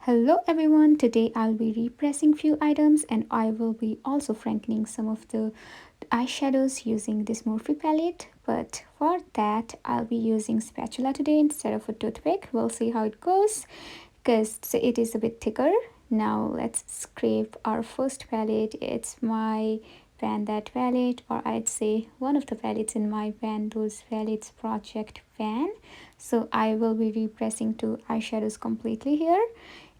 Hello everyone, today I'll be repressing few items and I will be also frankening some of the eyeshadows using this Morphe palette. But for that I'll be using spatula today instead of a toothpick. We'll see how it goes because it is a bit thicker. Now let's scrape our first palette. It's my Van That palette, or I'd say one of the palettes in my Van Those Palettes project Van. So I will be repressing two eyeshadows completely here,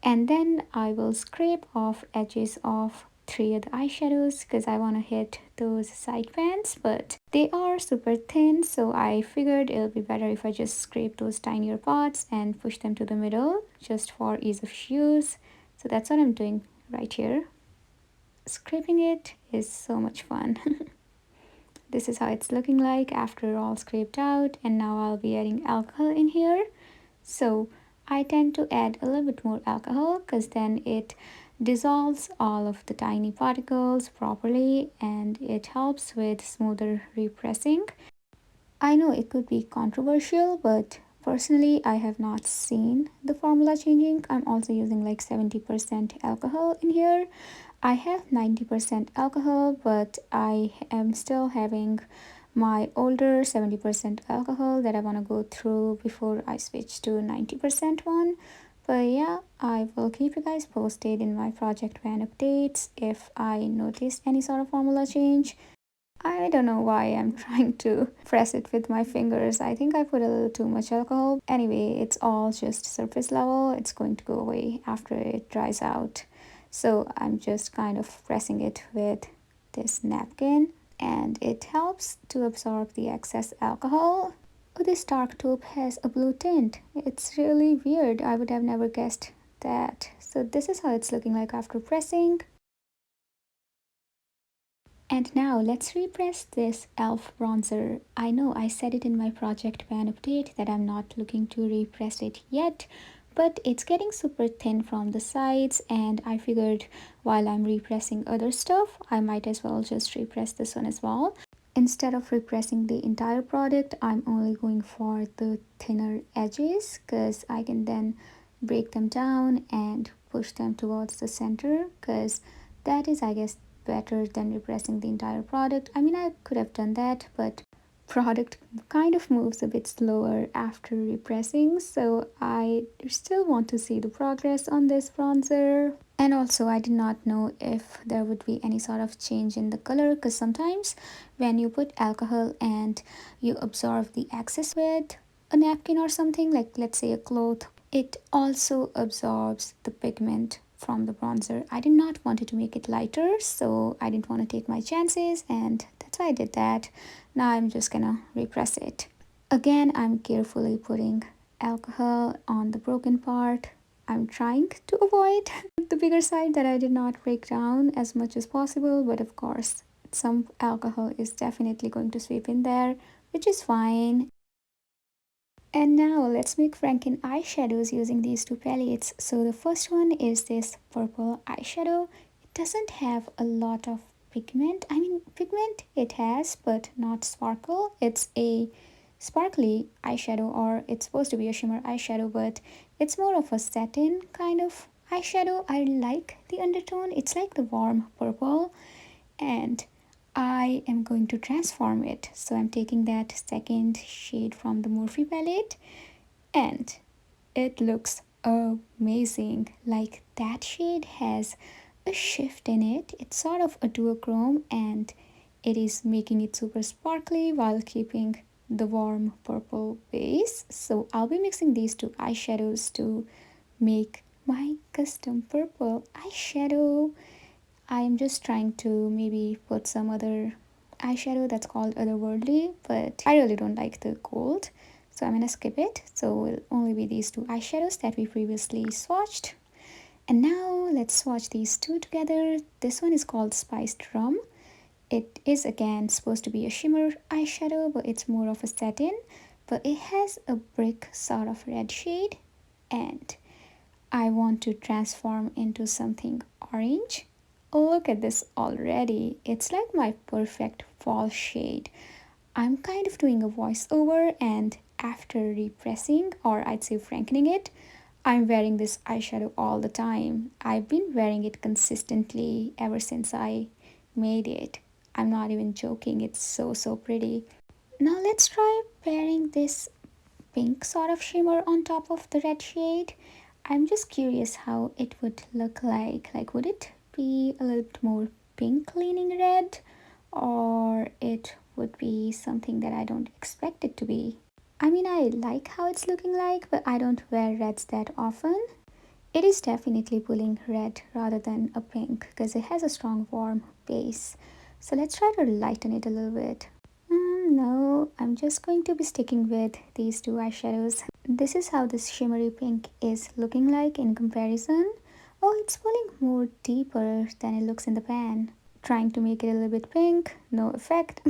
and then I will scrape off edges of three of the eyeshadows because I want to hit those side pans, but they are super thin, so I figured it'll be better if I just scrape those tinier parts and push them to the middle just for ease of use. So that's what I'm doing right here. Scraping it is so much fun. This is how it's looking like after all scraped out, and now I'll be adding alcohol in here. So I tend to add a little bit more alcohol because then it dissolves all of the tiny particles properly and it helps with smoother repressing. I know it could be controversial, but personally I have not seen the formula changing. I'm also using like 70% alcohol in here. I have 90% alcohol, but I am still having my older 70% alcohol that I want to go through before I switch to 90% one. But yeah, I will keep you guys posted in my project van updates if I notice any sort of formula change. I don't know why I'm trying to press it with my fingers. I think I put a little too much alcohol. Anyway, it's all just surface level. It's going to go away after it dries out. So I'm just kind of pressing it with this napkin and it helps to absorb the excess alcohol. Oh, this dark taupe has a blue tint. It's really weird. I would have never guessed that. So this is how it's looking like after pressing. And now let's repress this e.l.f. bronzer. I know I said it in my project pan update that I'm not looking to repress it yet, but it's getting super thin from the sides and I figured while I'm repressing other stuff, I might as well just repress this one as well. Instead of repressing the entire product, I'm only going for the thinner edges because I can then break them down and push them towards the center, because that is, I guess, better than repressing the entire product. I mean, I could have done that, but product kind of moves a bit slower after repressing, so I still want to see the progress on this bronzer. And also I did not know if there would be any sort of change in the color, because sometimes when you put alcohol and you absorb the excess with a napkin or something, like let's say a cloth, it also absorbs the pigment from the bronzer. I did not want it to make it lighter, so I didn't want to take my chances, and that's why I did that. Now I'm just gonna repress it. Again, I'm carefully putting alcohol on the broken part. I'm trying to avoid the bigger side that I did not break down as much as possible, but of course some alcohol is definitely going to sweep in there, which is fine. And now let's make Franken eyeshadows using these two palettes. So the first one is this purple eyeshadow. It doesn't have a lot of pigment. I mean, pigment it has, but not sparkle. It's a sparkly eyeshadow, or it's supposed to be a shimmer eyeshadow, but it's more of a satin kind of eyeshadow. I like the undertone. It's like the warm purple, and I am going to transform it. So I'm taking that second shade from the Morphe palette and it looks amazing. Like that shade has a shift in it. It's sort of a duochrome and it is making it super sparkly while keeping the warm purple base. So I'll be mixing these two eyeshadows to make my custom purple eyeshadow. I'm just trying to maybe put some other eyeshadow that's called otherworldly, but I really don't like the gold, so I'm gonna skip it. So it'll only be these two eyeshadows that we previously swatched. And now let's swatch these two together. This one is called Spiced Rum. It is again supposed to be a shimmer eyeshadow, but it's more of a satin, but it has a brick sort of red shade, and I want to transform into something orange. Look at this already. It's like my perfect fall shade. I'm kind of doing a voiceover, and after repressing, or I'd say frankening it, I'm wearing this eyeshadow all the time. I've been wearing it consistently ever since I made it. I'm not even joking, it's so pretty. Now let's try pairing this pink sort of shimmer on top of the red shade. I'm just curious how it would look like. Like, would it be a little bit more pink leaning red, or it would be something that I don't expect it to be? I mean, I like how it's looking like, but I don't wear reds that often. It is definitely pulling red rather than a pink because it has a strong warm base. So let's try to lighten it a little bit. No, I'm just going to be sticking with these two eyeshadows. This is how this shimmery pink is looking like in comparison. Oh, it's pulling more deeper than it looks in the pan. Trying to make it a little bit pink, no effect.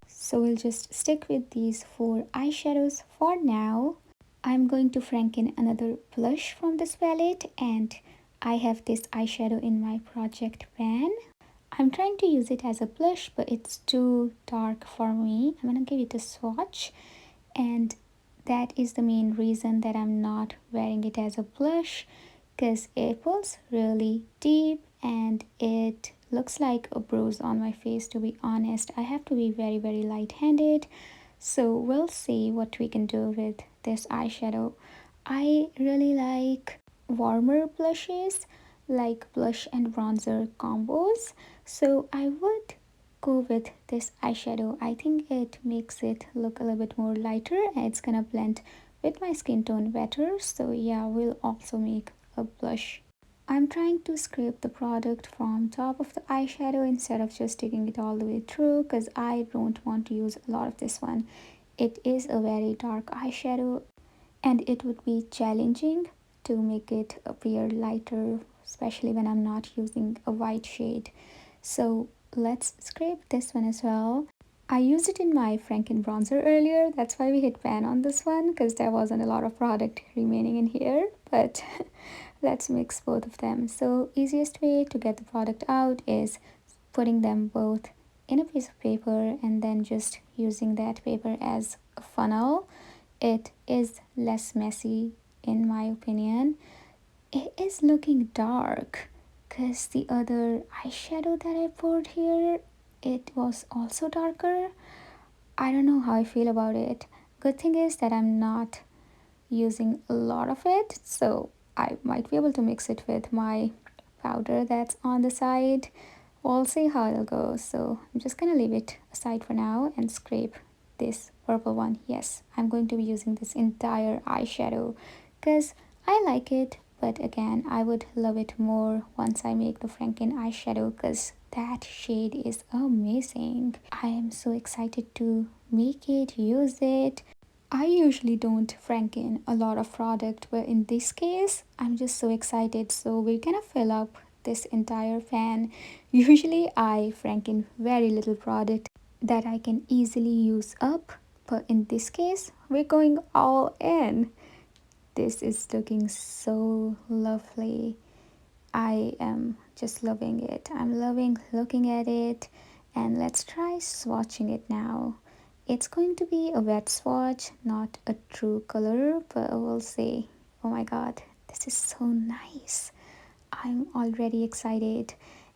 So we'll just stick with these four eyeshadows for now. I'm going to Franken another blush from this palette, and I have this eyeshadow in my project pan. I'm trying to use it as a blush, but it's too dark for me. I'm gonna give it a swatch, and that is the main reason that I'm not wearing it as a blush, because it pulls really deep and it looks like a bruise on my face. To be honest, I have to be very light-handed, so we'll see what we can do with this eyeshadow. I really like warmer blushes, like blush and bronzer combos, so I would go with this eyeshadow. I think it makes it look a little bit more lighter and it's gonna blend with my skin tone better. So yeah, we'll also make a blush. I'm trying to scrape the product from top of the eyeshadow instead of just taking it all the way through, because I don't want to use a lot of this one. It is a very dark eyeshadow and it would be challenging to make it appear lighter, especially when I'm not using a white shade. So let's scrape this one as well. I used it in my Franken bronzer earlier, that's why we hit pan on this one, because there wasn't a lot of product remaining in here, but let's mix both of them. So easiest way to get the product out is putting them both in a piece of paper and then just using that paper as a funnel. It is less messy in my opinion. It is looking dark because the other eyeshadow that I poured here, it was also darker. I don't know how I feel about it. Good thing is that I'm not using a lot of it, so I might be able to mix it with my powder that's on the side. We'll see how it'll go. So I'm just gonna leave it aside for now and scrape this purple one. Yes, I'm going to be using this entire eyeshadow because I like it, but again, I would love it more once I make the Franken eyeshadow because that shade is amazing. I am so excited to make it, use it. I usually don't Franken a lot of product, but in this case, I'm just so excited. So we're gonna fill up this entire pan. Usually I Franken very little product that I can easily use up, but in this case, we're going all in. This is looking so lovely. I am just loving it. I'm loving looking at it, and let's try swatching it now. It's going to be a wet swatch, not a true color, but we'll see. Oh my god, this is so nice. I'm already excited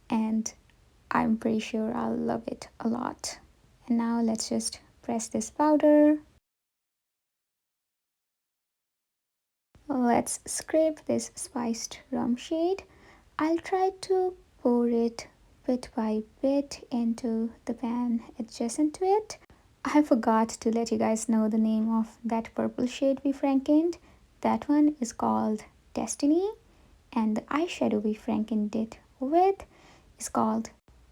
and I'm pretty sure I'll love it a lot. And now let's just press this powder. Let's scrape this spiced rum shade. I'll try to pour it bit by bit into the pan adjacent to it. I forgot to let you guys know the name of that purple shade we frankened. That one is called Destiny, and the eyeshadow we frankened it with is called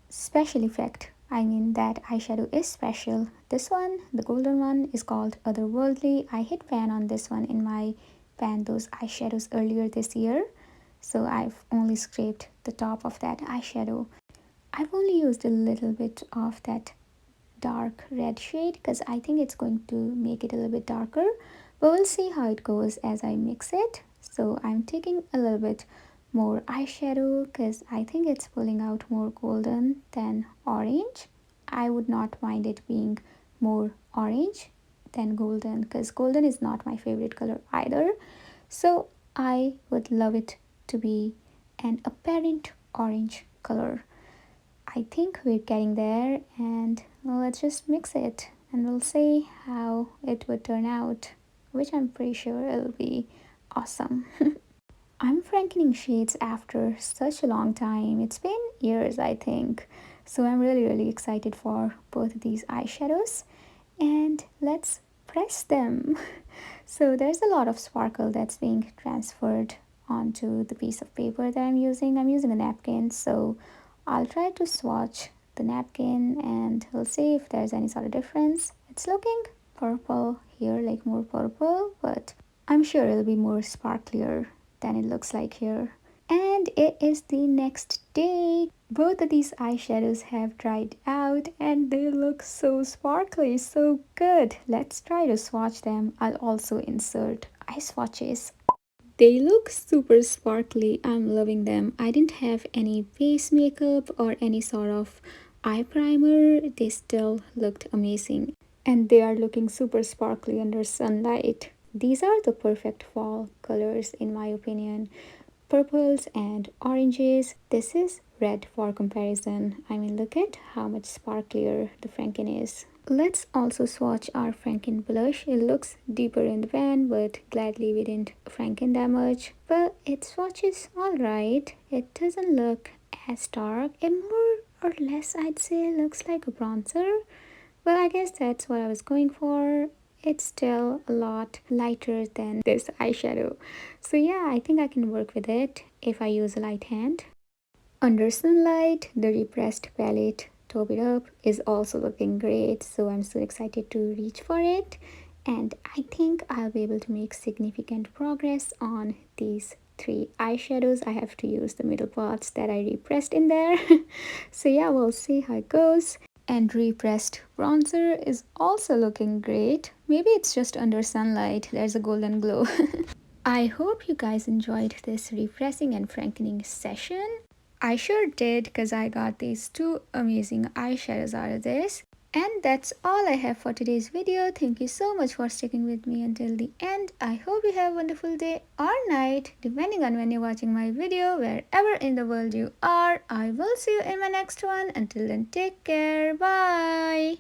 Special Effect. I mean, that eyeshadow is special. This one, the golden one, is called Otherworldly. I hit pan on this one in my pan those eyeshadows earlier this year, so I've only scraped the top of that eyeshadow. I've only used a little bit of that dark red shade because I think it's going to make it a little bit darker, but we'll see how it goes as I mix it. So I'm taking a little bit more eyeshadow because I think it's pulling out more golden than orange. I would not mind it being more orange than golden because golden is not my favorite color either. So I would love it to be an apparent orange color. I think we're getting there, and let's just mix it and we'll see how it would turn out, which I'm pretty sure it'll be awesome. I'm frankening shades after such a long time. It's been years, I think. So I'm really excited for both of these eyeshadows, and let's press them. So there's a lot of sparkle that's being transferred onto the piece of paper that I'm using. I'm using a napkin, so I'll try to swatch the napkin and we'll see if there's any sort of difference. It's looking purple here, like more purple, but I'm sure it'll be more sparklier than it looks like here. And it is the next day. Both of these eyeshadows have dried out and they look so sparkly, so good. Let's try to swatch them. I'll also insert eye swatches. They look super sparkly. I'm loving them. I didn't have any base makeup or any sort of eye primer. They still looked amazing. And they are looking super sparkly under sunlight. These are the perfect fall colors in my opinion. Purples and oranges. This is red for comparison. I mean, look at how much sparklier the Franken is. Let's also swatch our Franken blush. It looks deeper in the pan, but gladly we didn't Franken that much. But it swatches alright. It doesn't look as dark. It more or less, I'd say, looks like a bronzer. Well, I guess that's what I was going for. It's still a lot lighter than this eyeshadow. So yeah, I think I can work with it if I use a light hand. Under sunlight, the repressed palette Top It Up is also looking great. So I'm so excited to reach for it. And I think I'll be able to make significant progress on these three eyeshadows. I have to use the middle parts that I repressed in there. So yeah, we'll see how it goes. And repressed bronzer is also looking great. Maybe it's just under sunlight. There's a golden glow. I hope you guys enjoyed this repressing and frankening session. I sure did because I got these two amazing eyeshadows out of this. And that's all I have for today's video. Thank you so much for sticking with me until the end. I hope you have a wonderful day or night, depending on when you're watching my video, wherever in the world you are. I will see you in my next one. Until then, take care. Bye.